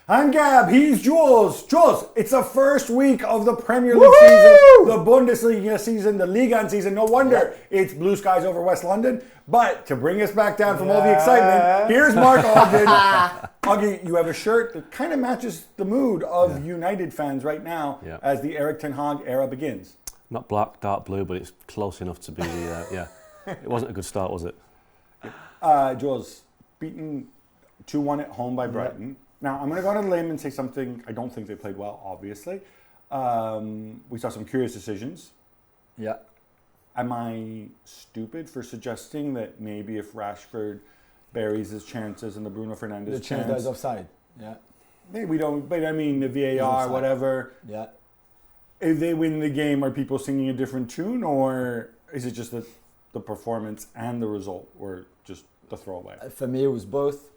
I'm Gab, he's Jules. Jules, it's the first week of the Premier League season, the Bundesliga season, the Liga season. No wonder it's blue skies over West London. But to bring us back down from all the excitement, here's Marko Ogden. Oggy, you have a shirt that kind of matches the mood of United fans right now as the Erik ten Hag era begins. Not black, dark blue, but it's close enough to be, It wasn't a good start, was it? Jules, beaten 2-1 at home by Brighton. Now, I'm going to go on a limb and say something. I don't think they played well, obviously. We saw some curious decisions. Yeah. Am I stupid for suggesting that maybe if Rashford buries his chances and the Bruno Fernandes the chance is offside? Yeah. Maybe we don't, but I mean, the VAR, whatever. Yeah. If they win the game, are people singing a different tune, or is it just that the performance and the result were just the throwaway? For me, it was both.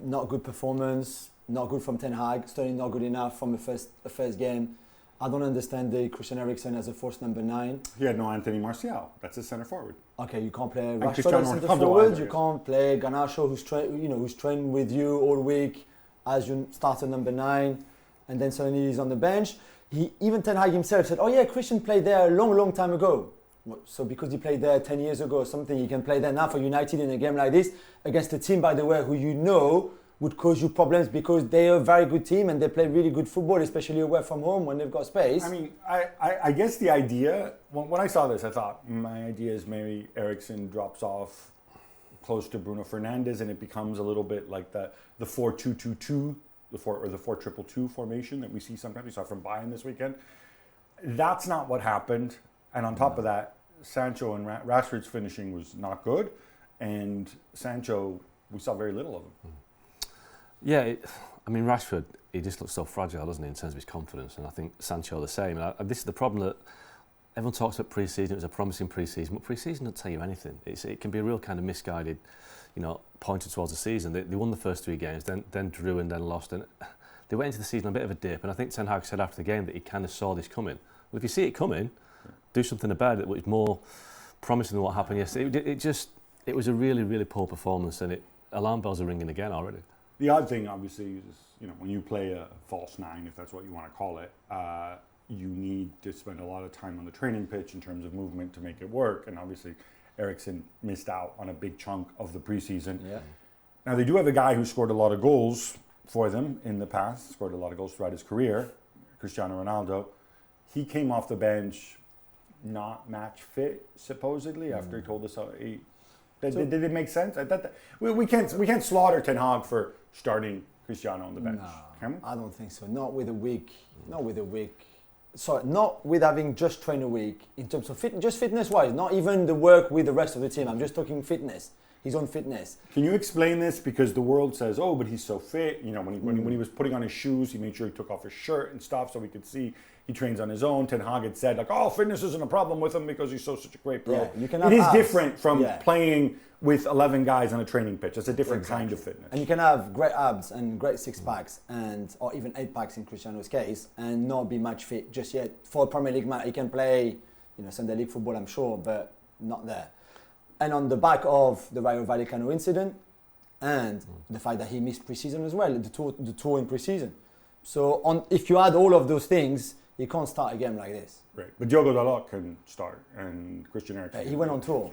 Not good performance, not good from Ten Hag, certainly not good enough from the first game. I don't understand the Christian Eriksen as a force number 9. He had no Anthony Martial. That's his centre forward. Okay, you can't play Rashford as centre forward. You can't play Garnacho, who's trained with you all week as your starter number 9, and then suddenly he's on the bench. Even Ten Hag himself said, "Oh yeah, Christian played there a long time ago." So because he played there 10 years ago or something, he can play there now for United in a game like this against a team, by the way, who you know would cause you problems because they are a very good team and they play really good football, especially away from home when they've got space. I mean, I guess the idea, when I saw this, I thought my idea is maybe Eriksen drops off close to Bruno Fernandes and it becomes a little bit like the 4-2-2-2, the 4-2-2-2 formation that we see sometimes. We saw from Bayern this weekend. That's not what happened. And on top of that, Sancho and Rashford's finishing was not good. And Sancho, we saw very little of him. Yeah, Rashford, he just looks so fragile, doesn't he, in terms of his confidence. And I think Sancho the same. And this is the problem that everyone talks about pre-season. It was a promising pre-season. But pre-season doesn't tell you anything. It can be a real kind of misguided, pointer towards the season. They won the first 3 games, then drew and then lost. And they went into the season a bit of a dip. And I think Ten Hag said after the game that he kind of saw this coming. Well, if you see it coming, do something about it, which is more promising than what happened yesterday. It was a really, really poor performance, and alarm bells are ringing again already. The odd thing, obviously, is when you play a false 9, if that's what you want to call it, you need to spend a lot of time on the training pitch in terms of movement to make it work. And obviously, Eriksen missed out on a big chunk of the preseason. Yeah. Now, they do have a guy who scored a lot of goals for them in the past, scored a lot of goals throughout his career, Cristian Ronaldo. He came off the bench not match fit, supposedly, after he told us did it make sense? We can't slaughter Ten Hag for starting Cristiano on the bench. No, I don't think so. Not with a week. Sorry, not with having just trained a week in terms of just fitness-wise. Not even the work with the rest of the team. I'm just talking fitness. His own fitness. Can you explain this? Because the world says, "Oh, but he's so fit." When he was putting on his shoes, he made sure he took off his shirt and stuff so we could see he trains on his own. Ten Hag had said, fitness isn't a problem with him because he's such a great pro. Yeah, it is different from playing with 11 guys on a training pitch. It's a different kind of fitness. And you can have great abs and great 6-packs or even 8-packs in Cristiano's case and not be match fit just yet. For a Premier League match, he can play Sunday League football, I'm sure, but not there. And on the back of the Rayo Vallecano incident and the fact that he missed pre-season as well, the tour in pre-season. So if you add all of those things, you can't start a game like this. Right, but Diogo Dalot can start, and Christian Eriksen. He went on tour.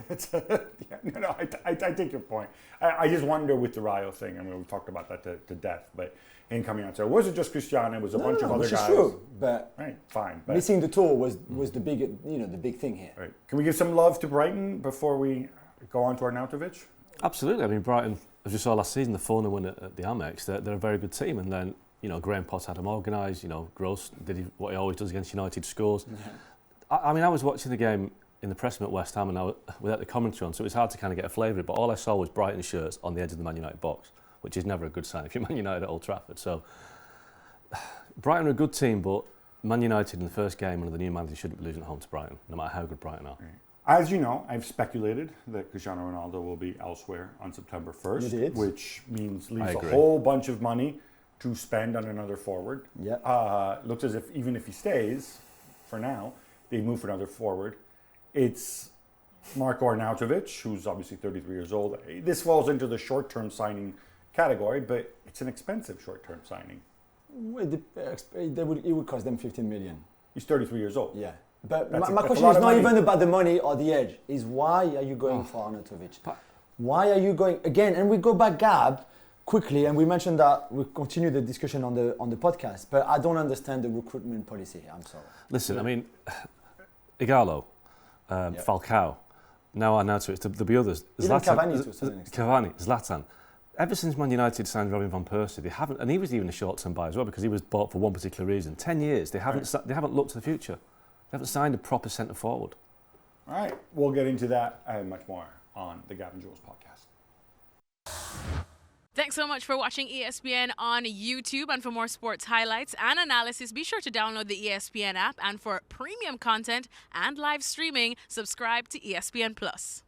I take your point. I just wonder with the Rayo thing. We've talked about that to death, but him coming out. So it wasn't just Cristiano; it was a bunch of other guys. Which is true, but fine. But missing the tour was the big thing here. Right. Can we give some love to Brighton before we go on to Arnautovic? Absolutely. Brighton, as you saw last season, the 4-0 win at the Amex. They're a very good team, and then Graham Potts had them organised. Gross did what he always does against United, scores. Yeah. I was watching the game in the press room at West Ham and without the commentary on, so it was hard to kind of get a flavour of it. But all I saw was Brighton shirts on the edge of the Man United box, which is never a good sign if you're Man United at Old Trafford. So Brighton are a good team, but Man United in the first game under the new manager shouldn't be losing at home to Brighton, no matter how good Brighton are. Right. As you know, I've speculated that Cristiano Ronaldo will be elsewhere on September 1st, which leaves a whole bunch of money to spend on another forward. Yeah. Looks as if even if he stays, for now, they move for another forward. It's Marko Arnautovic, who's obviously 33 years old. This falls into the short-term signing category, but it's an expensive short-term signing. It would cost them 15 million. He's 33 years old. Yeah. But my question is not even about the money or the age. Is why are you going for Arnautovic? Why are you going again? And we go back, Gab, quickly, and we mentioned that we continue the discussion on the podcast. But I don't understand the recruitment policy. I'm sorry. Listen, I mean, Igalo, Falcao, now Arnautovic. There'll be others. Cavani, Zlatan. Ever since Man United signed Robin van Persie, they haven't, and he was even a short-term buy as well because he was bought for one particular reason. 10 years, they haven't looked to the future. They haven't signed a proper centre forward. All right, we'll get into that and much more on the Gab and Juls podcast. Thanks so much for watching ESPN on YouTube. And for more sports highlights and analysis, be sure to download the ESPN app. And for premium content and live streaming, subscribe to ESPN Plus.